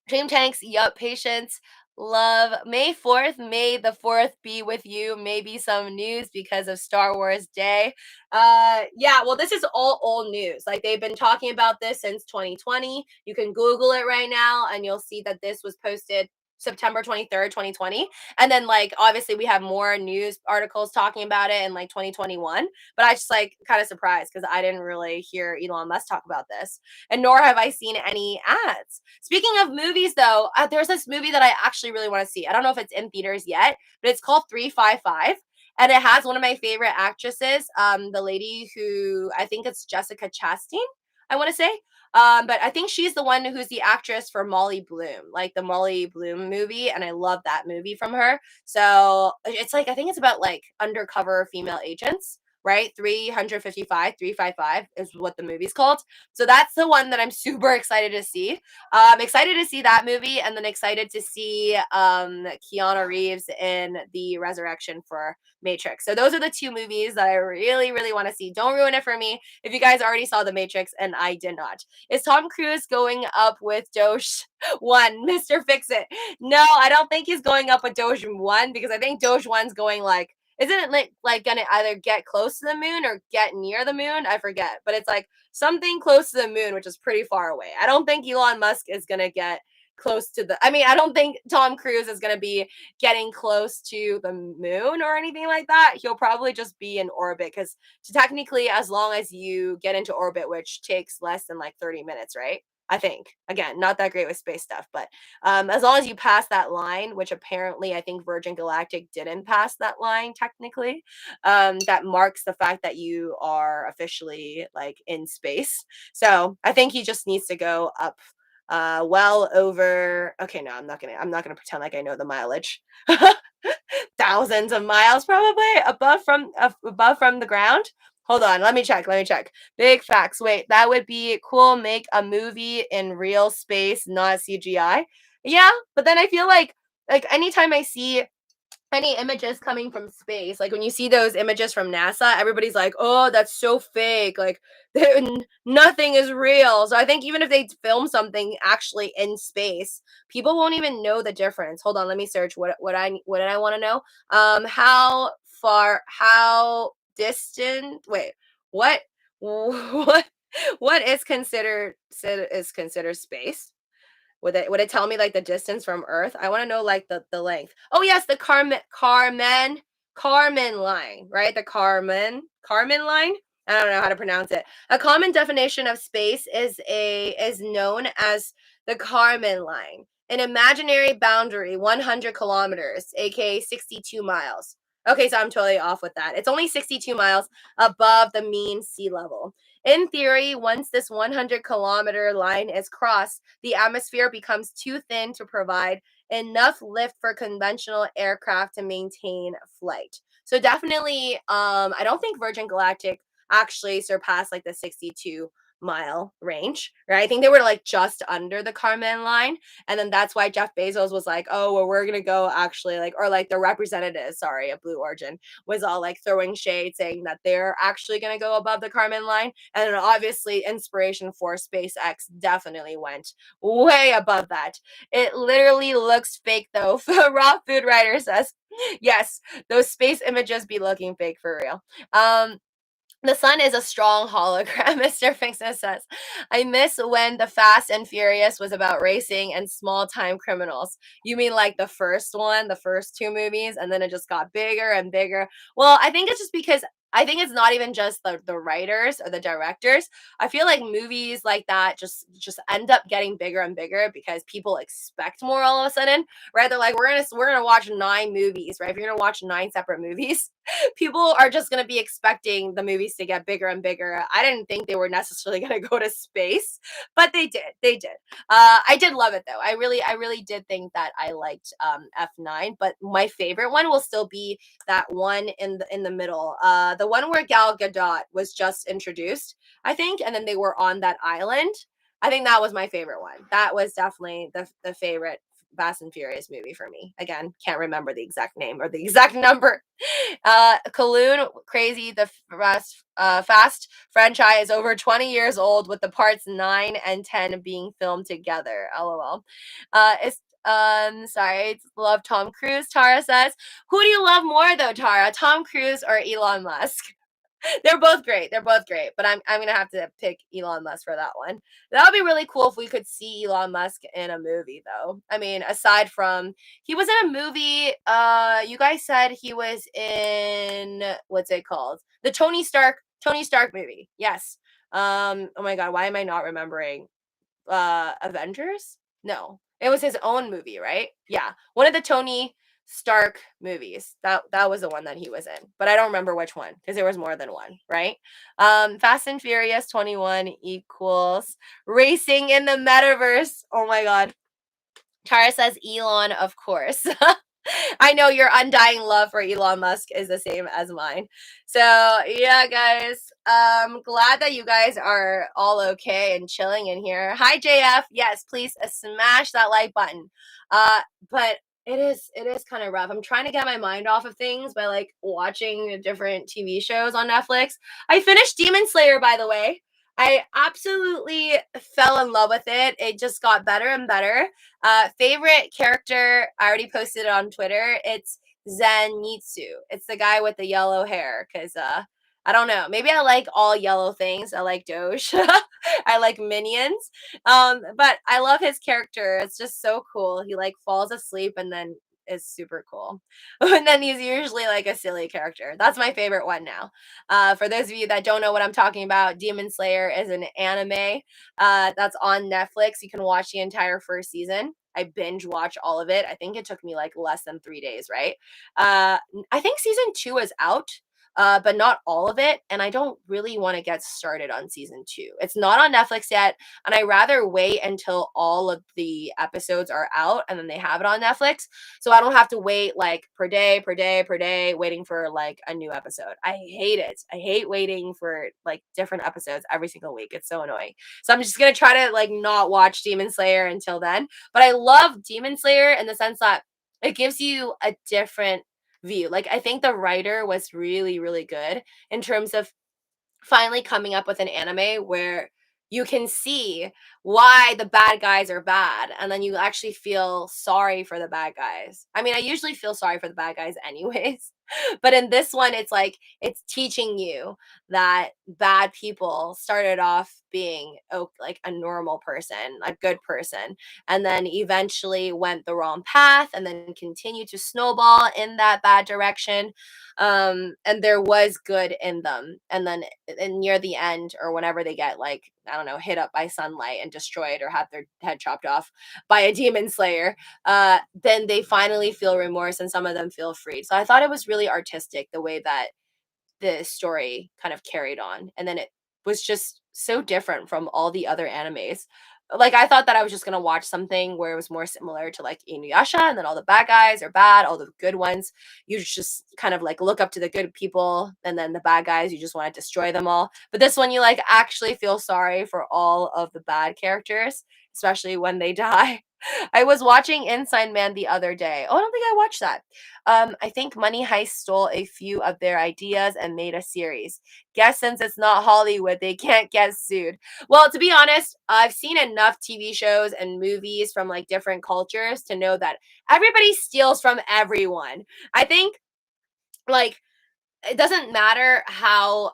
Dream Tanks, yup, patience, love. May 4th, may the 4th be with you. Maybe some news because of Star Wars Day. Yeah, well, this is all old news. Like, they've been talking about this since 2020. You can Google it right now and you'll see that this was posted September 23rd, 2020. And then, like, obviously we have more news articles talking about it in like 2021. But I just like kind of surprised because I didn't really hear Elon Musk talk about this. And nor have I seen any ads. Speaking of movies, though, there's this movie that I actually really want to see. I don't know if it's in theaters yet, but it's called 355. And it has one of my favorite actresses, the lady who I think it's Jessica Chastain, I want to say. But I think she's the one who's the actress for Molly Bloom, like the Molly Bloom movie. And I love that movie from her. So it's like, I think it's about like undercover female agents, right? 355 is what the movie's called. So that's the one that I'm super excited to see. I'm excited to see that movie, and then excited to see Keanu Reeves in the resurrection for Matrix. So those are the two movies that I really, really want to see. Don't ruin it for me if you guys already saw The Matrix and I did not. Is Tom Cruise going up with Doge 1, Mr. Fix It? No, I don't think he's going up with Doge 1 because I think Doge 1's going like, isn't it like gonna either get close to the moon or get near the moon? I forget, but it's like something close to the moon, which is pretty far away. I don't think Elon Musk is gonna get close to I don't think Tom Cruise is gonna be getting close to the moon or anything like that. He'll probably just be in orbit because technically, as long as you get into orbit, which takes less than like 30 minutes, right? I think. Again, not that great with space stuff, but as long as you pass that line, which apparently I think Virgin Galactic didn't pass that line technically, that marks the fact that you are officially like in space. So I think he just needs to go up well over, okay, no, I'm not gonna pretend like I know the mileage. Thousands of miles probably above from the ground. Hold on, let me check. Big facts. Wait, that would be cool. Make a movie in real space, not CGI. Yeah, but then I feel like anytime I see any images coming from space, like when you see those images from NASA, everybody's like, "Oh, that's so fake. Like nothing is real." So I think even if they film something actually in space, people won't even know the difference. Hold on, let me search what did I want to know? How distant? Wait, what what what is considered space? Would it tell me like the distance from Earth? I want to know like the length. Oh yes, the Kármán line, right? The Kármán line. I don't know how to pronounce it. A common definition of space is known as the Kármán line, an imaginary boundary, 100 kilometers, aka 62 miles. Okay, so I'm totally off with that. It's only 62 miles above the mean sea level. In theory, once this 100-kilometer line is crossed, the atmosphere becomes too thin to provide enough lift for conventional aircraft to maintain flight. So definitely, I don't think Virgin Galactic actually surpassed like the 62-mile range, right? I think they were like just under the Kármán line, and then that's why Jeff Bezos was like, "Oh, well, we're gonna go actually like," or like the representative, sorry, of Blue Origin was all like throwing shade, saying that they're actually gonna go above the Kármán line, and then obviously inspiration for SpaceX definitely went way above that. It literally looks fake though. Raw Food Writer says, "Yes, those space images be looking fake for real." The sun is a strong hologram, Mr. Fixer says. I miss when the Fast and Furious was about racing and small time criminals. You mean like the first one, the first two movies, and then it just got bigger and bigger? Well, I think it's just because I think it's not even just the writers or the directors. I feel like movies like that just end up getting bigger and bigger because people expect more all of a sudden. Right? They're like, we're gonna watch 9 movies, right? If you're gonna watch 9 separate movies, people are just going to be expecting the movies to get bigger and bigger. I didn't think they were necessarily going to go to space, but they did. They did. I did love it though. I really did think that I liked F9, but my favorite one will still be that one in the middle. The one where Gal Gadot was just introduced, I think, and then they were on that island. I think that was my favorite one. That was definitely the favorite Fast and Furious movie for me. Again, can't remember the exact name or the exact number. Kaloon, crazy. The Fast franchise is over 20 years old, with the parts 9 and 10 being filmed together. LOL. It's sorry, love Tom Cruise. Tara says, "Who do you love more though, Tara? Tom Cruise or Elon Musk?" They're both great. They're both great, but I'm gonna have to pick Elon Musk for that one. That would be really cool if we could see Elon Musk in a movie, though. I mean, aside from he was in a movie. You guys said he was in what's it called? The Tony Stark movie. Yes. Oh my God, why am I not remembering? Avengers? No. It was his own movie, right? Yeah. One of the Tony Stark movies. That was the one that he was in. But I don't remember which one because there was more than one, right? Fast and Furious 21 equals racing in the metaverse. Oh my God. Tara says Elon, of course. I know your undying love for Elon Musk is the same as mine. So yeah, guys. Glad that you guys are all okay and chilling in here. Hi, JF. Yes, please smash that like button. But it is kind of rough. I'm trying to get my mind off of things by like watching different TV shows on Netflix. I finished Demon Slayer, by the way. I absolutely fell in love with it. It just got better and better. Favorite character, I already posted it on Twitter. It's Zenitsu. It's the guy with the yellow hair. Cause I don't know. Maybe I like all yellow things. I like Doge. I like minions. But I love his character. It's just so cool. He like falls asleep and then is super cool. And then he's usually like a silly character. That's my favorite one now. For those of you that don't know what I'm talking about, Demon Slayer is an anime that's on Netflix. You can watch the entire first season. I binge watch all of it. I think it took me like less than 3 days, right? I think season 2 is out, but not all of it. And I don't really want to get started on season 2. It's not on Netflix yet. And I rather wait until all of the episodes are out and then they have it on Netflix. So I don't have to wait like per day, per day, per day, waiting for like a new episode. I hate it. I hate waiting for like different episodes every single week. It's so annoying. So I'm just gonna try to like not watch Demon Slayer until then. But I love Demon Slayer in the sense that it gives you a different view. Like I think the writer was really, really good in terms of finally coming up with an anime where you can see why the bad guys are bad and then you actually feel sorry for the bad guys. I mean, I usually feel sorry for the bad guys anyways. But in this one it's like it's teaching you that bad people started off being like a normal person, a good person, and then eventually went the wrong path and then continued to snowball in that bad direction. And there was good in them. And then near the end, or whenever they get like, I don't know, hit up by sunlight and destroyed, or have their head chopped off by a demon slayer, then they finally feel remorse, and some of them feel freed. So I thought it was really artistic the way that the story kind of carried on. And then it was just so different from all the other animes. Like, I thought that I was just gonna watch something where it was more similar to like Inuyasha, and then all the bad guys are bad, all the good ones, you just kind of like look up to the good people, and then the bad guys, you just want to destroy them all. But this one, you like actually feel sorry for all of the bad characters, especially when they die. I was watching Inside Man the other day. Oh, I don't think I watched that. I think Money Heist stole a few of their ideas and made a series. Guess since it's not Hollywood, they can't get sued. Well, to be honest, I've seen enough TV shows and movies from like different cultures to know that everybody steals from everyone. I think like it doesn't matter how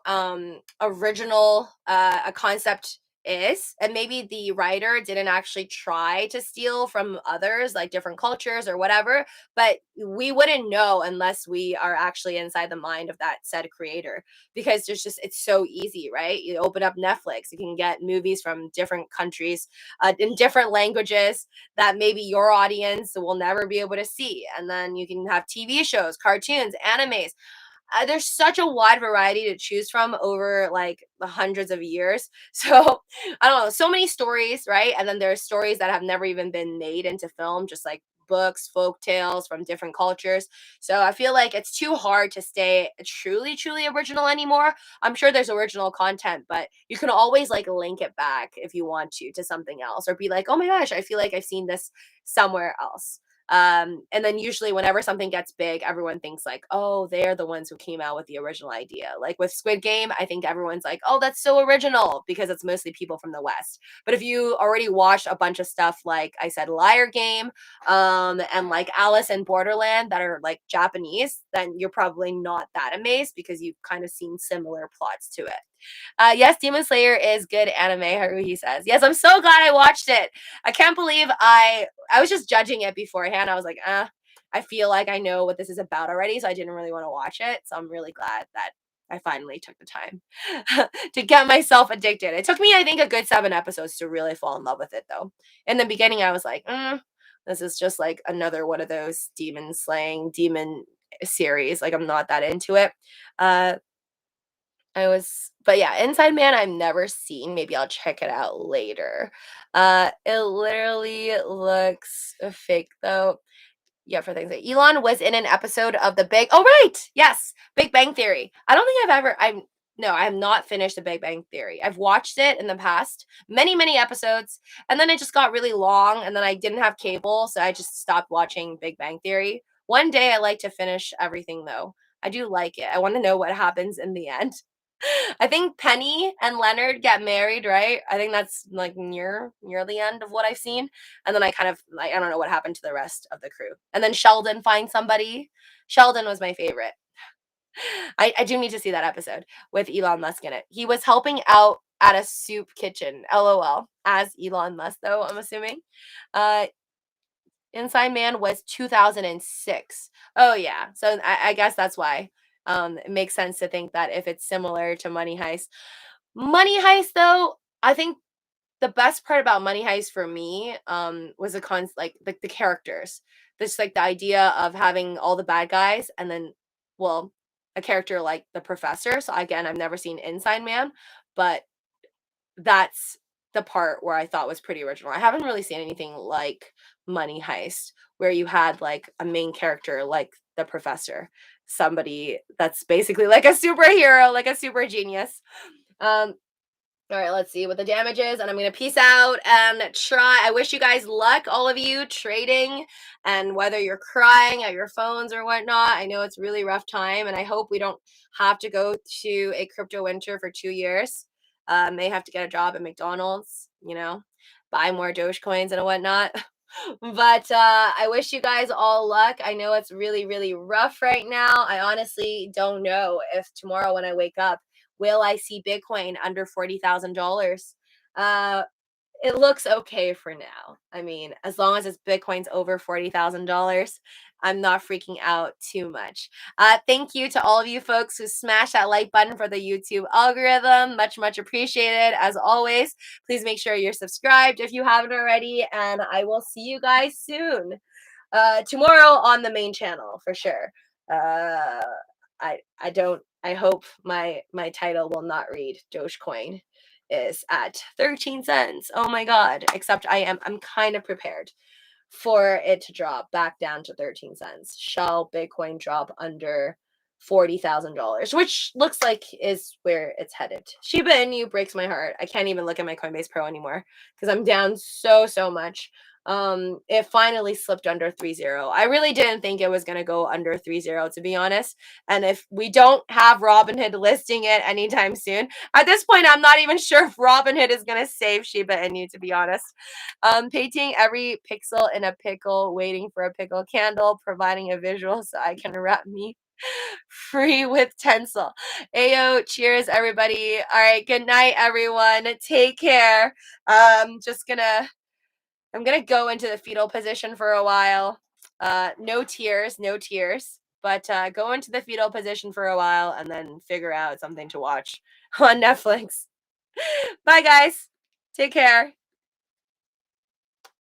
original a concept is, and maybe the writer didn't actually try to steal from others, like different cultures or whatever, but we wouldn't know unless we are actually inside the mind of that said creator, because there's just, it's so easy, right? You open up Netflix, you can get movies from different countries, in different languages, that maybe your audience will never be able to see, and then you can have TV shows, cartoons, animes. There's such a wide variety to choose from over like the hundreds of years. So I don't know, so many stories, right? And then there's stories that have never even been made into film, just like books, folk tales from different cultures. So I feel like it's too hard to stay truly original anymore. I'm sure there's original content, but you can always like link it back if you want to something else, or be like, oh my gosh, I feel like I've seen this somewhere else. And then usually whenever something gets big, everyone thinks like, oh, they're the ones who came out with the original idea. Like with Squid Game, I think everyone's like, oh, that's so original, because it's mostly people from the West. But if you already watched a bunch of stuff, like I said, Liar Game, and like Alice in Borderland, that are like Japanese, then you're probably not that amazed, because you've kind of seen similar plots to it. Yes, Demon Slayer is good anime, Haruhi says. Yes, I'm so glad I watched it. I can't believe I was just judging it beforehand. I was like, I feel like I know what this is about already, so I didn't really want to watch it. So I'm really glad that I finally took the time to get myself addicted. It took me, I think, a good 7 episodes to really fall in love with it, though. In the beginning, I was like, this is just like another one of those demon slaying demon series. Like, I'm not that into it. But yeah, Inside Man I've never seen. Maybe I'll check it out later. It literally looks fake though. Yeah, for things like Elon was in an episode of Oh, right, yes, Big Bang Theory. I don't think no, I have not finished the Big Bang Theory. I've watched it in the past, many episodes, and then it just got really long, and then I didn't have cable, so I just stopped watching Big Bang Theory. One day I like to finish everything though. I do like it. I want to know what happens in the end. I think Penny and Leonard get married, right? I think that's like near the end of what I've seen. And then I kind of like, I don't know what happened to the rest of the crew. And then Sheldon finds somebody. Sheldon was my favorite. I do need to see that episode with Elon Musk in it. He was helping out at a soup kitchen, LOL, as Elon Musk though, I'm assuming. Uh Inside Man was 2006. Oh yeah. So I guess that's why. It makes sense to think that if it's similar to Money Heist. Money Heist though, I think the best part about Money Heist for me was the characters. This like the idea of having all the bad guys, and then, well, a character like the professor. So again, I've never seen Inside Man, but that's the part where I thought was pretty original. I haven't really seen anything like Money Heist, where you had like a main character like the professor, somebody that's basically like a superhero, like a super genius. Um, all right, let's see what the damage is, and I'm gonna peace out and try. I wish you guys luck, all of you trading, and whether you're crying at your phones or whatnot. I know it's really rough time, and I hope we don't have to go to a crypto winter for 2 years. May have to get a job at McDonald's, buy more Dogecoins and whatnot. But I wish you guys all luck. I know it's really rough right now. I honestly don't know if tomorrow when I wake up, will I see Bitcoin under $40,000? it looks okay for now. I mean, as long as it's Bitcoin's over $40,000, I'm not freaking out too much. Thank you to all of you folks who smashed that like button for the YouTube algorithm. Much, much appreciated. As always, please make sure you're subscribed if you haven't already, and I will see you guys soon. Tomorrow on the main channel for sure. Uh, I hope my title will not read Dogecoin is at 13 cents. Oh my god. Except I'm kind of prepared for it to drop back down to 13 cents. Shall Bitcoin drop under $40,000, which looks like is where it's headed. Shiba Inu breaks my heart. I can't even look at my Coinbase Pro anymore because I'm down so much. It finally slipped under 3.0. I really didn't think it was going to go under 3.0, to be honest. And if we don't have Robinhood listing it anytime soon, at this point, I'm not even sure if Robinhood is going to save Shiba Inu, to be honest. Painting every pixel in a pickle, waiting for a pickle candle, providing a visual so I can wrap me free with Tencel. Ayo, cheers, everybody. All right, good night, everyone. Take care. I'm gonna go into the fetal position for a while. No tears, no tears. But go into the fetal position for a while and then figure out something to watch on Netflix. Bye, guys. Take care.